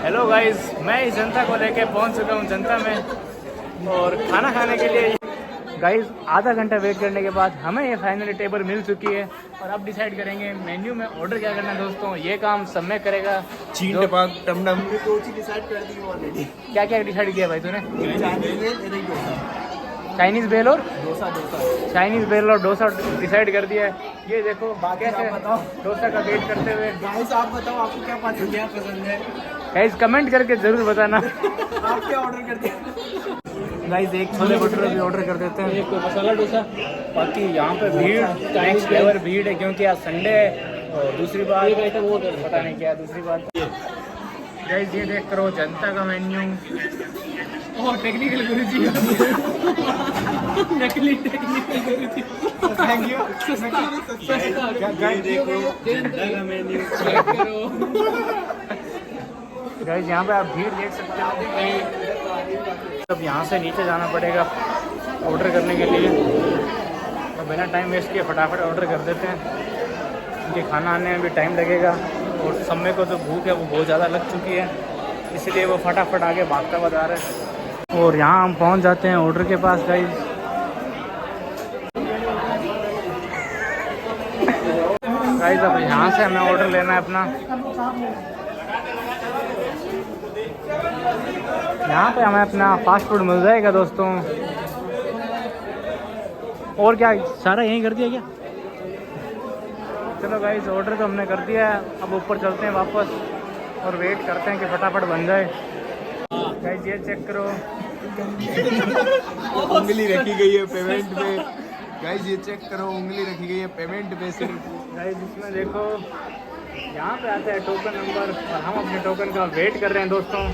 Hello guys, मैं इस जनता को लेके पहुंच चुका हूं जनता में और खाना खाने के लिए। गाइस आधा घंटा वेट करने के बाद हमें ये फाइनली टेबल मिल चुकी है और अब डिसाइड करेंगे मेन्यू में ऑर्डर क्या करना है। दोस्तों ये काम सब में करेगा। चीन टपाक टमडम दो चीज डिसाइड कर दी ऑलरेडी। क्या क्या डिसाइड किया भाई तूने? चाइनीज बेल और डोसा। डोसा चाइनीज बेल और डोसा डिसाइड कर दिया है। ये देखो कैसे डोसा का वेट करते हुए। गाइस आप बताओ आपको क्या पसंद है? गाइस कमेंट करके जरूर बताना। आप क्या ऑर्डर करते हैं? गाइस एक छोले भटूरे भी ऑर्डर कर देते हैं, एक मसाला डोसा। बाकी यहाँ पे भीड़ नेक्स्ट लेवल भीड़ है क्योंकि आज संडे है। और दूसरी बात एक आइटम वो पता नहीं क्या दूसरी बात। गाइस ये देख करो जनता का मेन्यू। ओह टेक्निकल गुरुजी। नकली technical Guruji. Thank you. Guys देखो जनता का मेन्यू चेक करो। गाइस यहाँ पे आप भीड़ देख सकते हो। अब यहाँ से नीचे जाना पड़ेगा ऑर्डर करने के लिए। तो बिना टाइम वेस्ट किए फटाफट ऑर्डर कर देते हैं क्योंकि खाना आने में भी टाइम लगेगा और समय को तो भूख है वो बहुत ज़्यादा लग चुकी है, इसलिए वो फटाफट आगे भागता हुआ जा रहा है। और यहाँ हम पहुँच जाते हैं ऑर्डर के पास। गाइस अब यहाँ से हमें ऑर्डर लेना है अपना। यहाँ पे हमें अपना फास्ट फूड मिल जाएगा दोस्तों। और क्या सारा यहीं कर दिया क्या? चलो गाइस ऑर्डर तो हमने कर दिया है, अब ऊपर चलते हैं वापस और वेट करते हैं कि फटाफट बन जाए। गाइस ये चेक करो उंगली रखी गई है पेमेंट पे। गाइस ये चेक करो उंगली रखी गई है पेमेंट पे सिर्फ। गाइस इसमें देखो यहाँ पे आता है टोकन नंबर और हम अपने टोकन का वेट कर रहे हैं दोस्तों।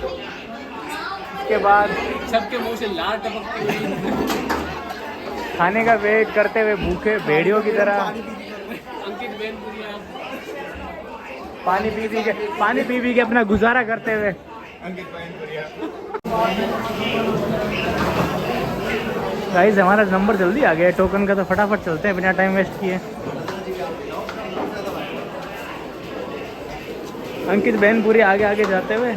के बाद सबके मुंह से लार टपकती हुई खाने का वेट करते हुए भूखे भेड़ियों की तरह अंकित बेनपुरिया पानी पी पी के अपना गुजारा करते हुए। अंकित बेनपुरिया। गाइस हमारा नंबर जल्दी आ गया टोकन का, तो फटाफट चलते हैं बिना टाइम वेस्ट किए। अंकित बेनपुरी आगे आगे जाते हुए।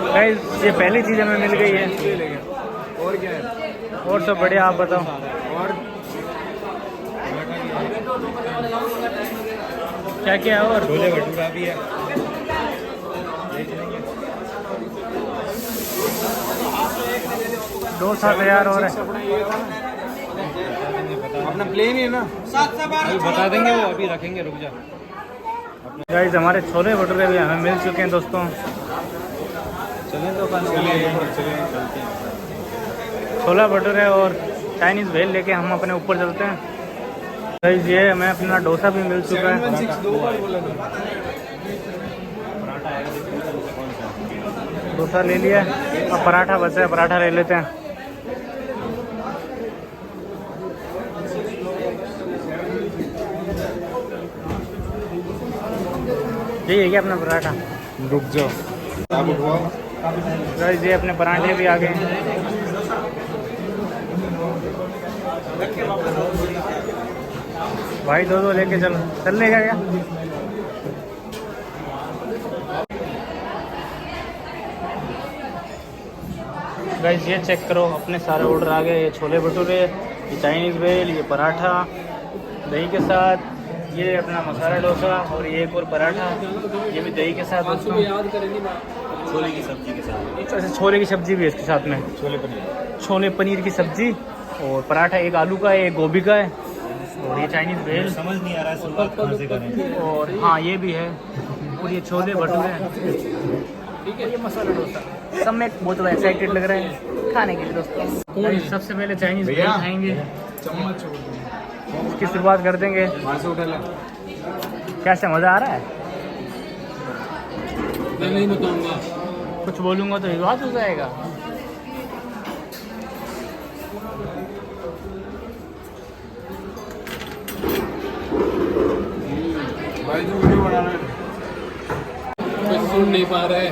गाइस ये पहली चीज़ हमें मिल गई है। और क्या है? और सब बढ़िया, आप बताओ। और क्या क्या है? और छोले भटूरा भी है। डोसा तैयार हो रहा है। अपना प्लेन है ना, अभी बता देंगे वो, अभी रखेंगे, रुक जा। गाइस हमारे छोले भटूरे भी हमें मिल चुके हैं दोस्तों। चलें तो चलते हैं। छोला भटूरे और चाइनीज़ भेल लेके हम अपने ऊपर चलते हैं। गाइस ये हमें अपना डोसा भी मिल चुका है। 716 दो बार बोला था। डोसा ले लिया, अब पराठा बचा है, पराठा ले लेते हैं। यही है क्या अपना पराठा? रुक जाओ आप उठवाओ। गाइस ये अपने पराठे भी आ गए। भाई दो लेके चल लेगा क्या? गाइस ये चेक करो अपने सारे ऑर्डर आ गए। ये छोले भटूरे, ये चाइनीज़ भेल, ये पराठा दही के साथ, ये अपना मसाला डोसा और ये एक और पराठा, ये भी दही के साथ। दोस्तों याद करेंगे छोले की सब्जी के साथ। अच्छा छोले की सब्जी भी है इसके साथ में। छोले पनीर की सब्जी और पराठा, एक आलू का है एक गोभी का है और ये चाइनीज़ भेल। समझ नहीं आ रहा है शुरुआत कहाँ से करें। और हाँ ये भी है और ये छोले भटूरे, ठीक है, ये मसाला डोसा। सब में बहुत ज़्यादा एक्साइटेड लग रहा है खाने के लिए दोस्तों। सबसे पहले चाइनीज़ भेल खाएंगे, चम्मच इसकी शुरुआत कर देंगे। कैसे मज़ा आ रहा है? मैं नहीं बताऊंगा, कुछ बोलूँगा तो विवाद हो जाएगा। भाई जो वीडियो बना रहे हैं कुछ सुन नहीं पा रहे।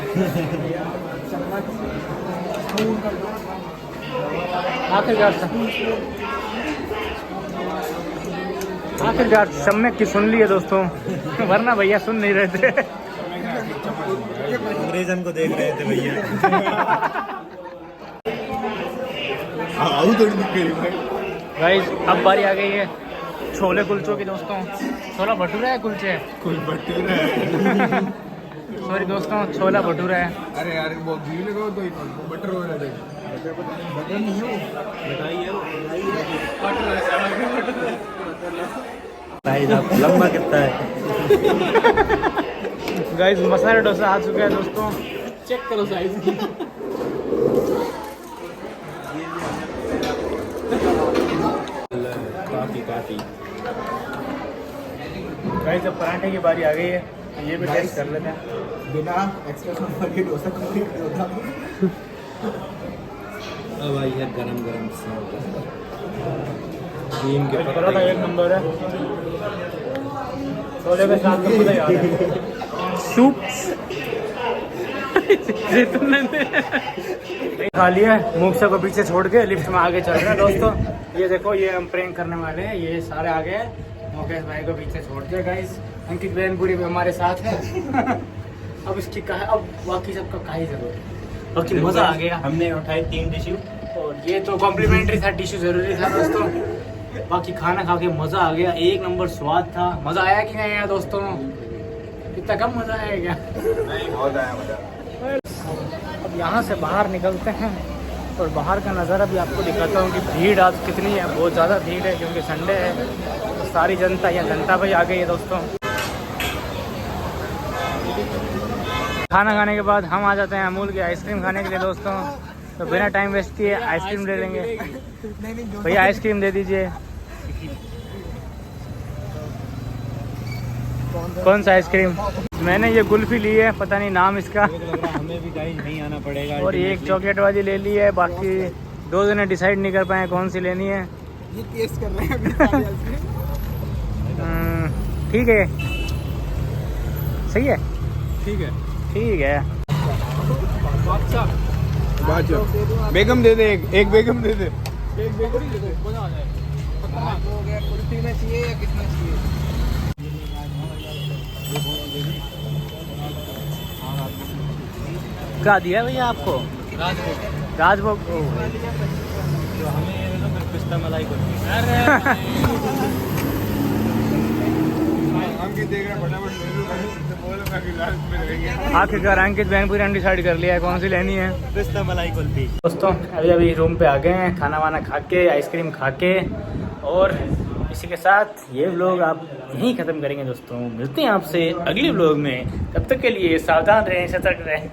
आखिरकार सम्यक की सुन लिए दोस्तों, वरना भैया सुन नहीं रहे थे। अंग्रेजन को देख रहे थे भैया। गाइस अब बारी आ गई है छोले कुलचों की दोस्तों। छोला भटूरा है कुलचे है? कोई भटूरा है। सॉरी दोस्तों, छोला भटूरा है। अरे यार वो घी लगाओ तो बटर हो रहा है। बटर नहीं हो, बताइए भाई साहब लंबा कितना है? गाइस मसाला डोसा आ चुका है दोस्तों, चेक करो साइज। काफी गाइस अब पराठे की बारी आ गई है, ये भी टेस्ट कर लेते हैं। बिना एक्सप्रेशन के डोसा कंप्लीट नहीं होता। अब आई है गरम गरम नीम के पराठा एक नंबर है, छोले के साथ तो मजा ही आ रहा है। सूप खा लिया मूक्सा को पीछे छोड़ के लिफ्ट में आगे चल रहे हैं दोस्तों। ये देखो ये हम प्रैंक करने वाले हैं, ये सारे आ गए मुकेश भाई को पीछे छोड़ दिया। गाइस अंकित बहन पूरी हमारे साथ है। अब इसकी अब बाकी सबका का ही जरूरत है, बाकी मजा आ गया। हमने उठाई 3 टिश्यू और ये तो कॉम्प्लीमेंट्री था, टिश्यू जरूरी था दोस्तों। बाकी खाना खा के मजा आ गया, एक नंबर स्वाद था। मजा आया कि नहीं आया दोस्तों? इतना कम मजा आया क्या? नहीं, बहुत आया मजा। अब यहाँ से बाहर निकलते हैं और बाहर का नज़ारा भी आपको दिखाता हूँ कि भीड़ आज कितनी है। बहुत ज़्यादा भीड़ है क्योंकि संडे है, तो सारी जनता या जनता भाई आ गई है दोस्तों। खाना खाने के बाद हम आ जाते हैं अमूल की आइसक्रीम खाने के लिए दोस्तों। तो बिना टाइम वेस्ट किए आइसक्रीम ले लेंगे। भैया आइसक्रीम दे दीजिए। कौन सा आइसक्रीम? मैंने ये कुल्फी ली है, पता नहीं नाम इसका। हमें भी गाइस नहीं आना पड़ेगा। और एक चॉकलेट वाली ले ली है, बाकी दो जने डिसाइड नहीं कर पाए कौन सी लेनी है। ये टेस्ट कर रहे हैं अभी सारी आइसक्रीम। ठीक है, सही है, ठीक है। ठीक है। बेगम दे दे, एक बेगम दे दे। एक बेगम दे दे, मजा आ जाए। हो गया, कुल्फी में चाहिए या कितना चाहिए? क्या दिया भैया आपको? राजभोग। तो हमें ये तो फिर पिस्ता मलाई को अंकित देख रहा फटाफट ले लो, बोलो कि लास्ट में रहेंगे। आखिरकार अंकित बहनपुरी ने डिसाइड कर लिया है कौन सी लेनी है। पिस्ता मलाई कुल्फी। दोस्तों अभी रूम पे आ गए हैं, खाना वाना खा के आइसक्रीम खा के, और इसी के साथ ये व्लॉग आप यहीं ख़त्म करेंगे दोस्तों। मिलते हैं आपसे अगले व्लॉग में, तब तक के लिए सावधान रहें, सतर्क रहें।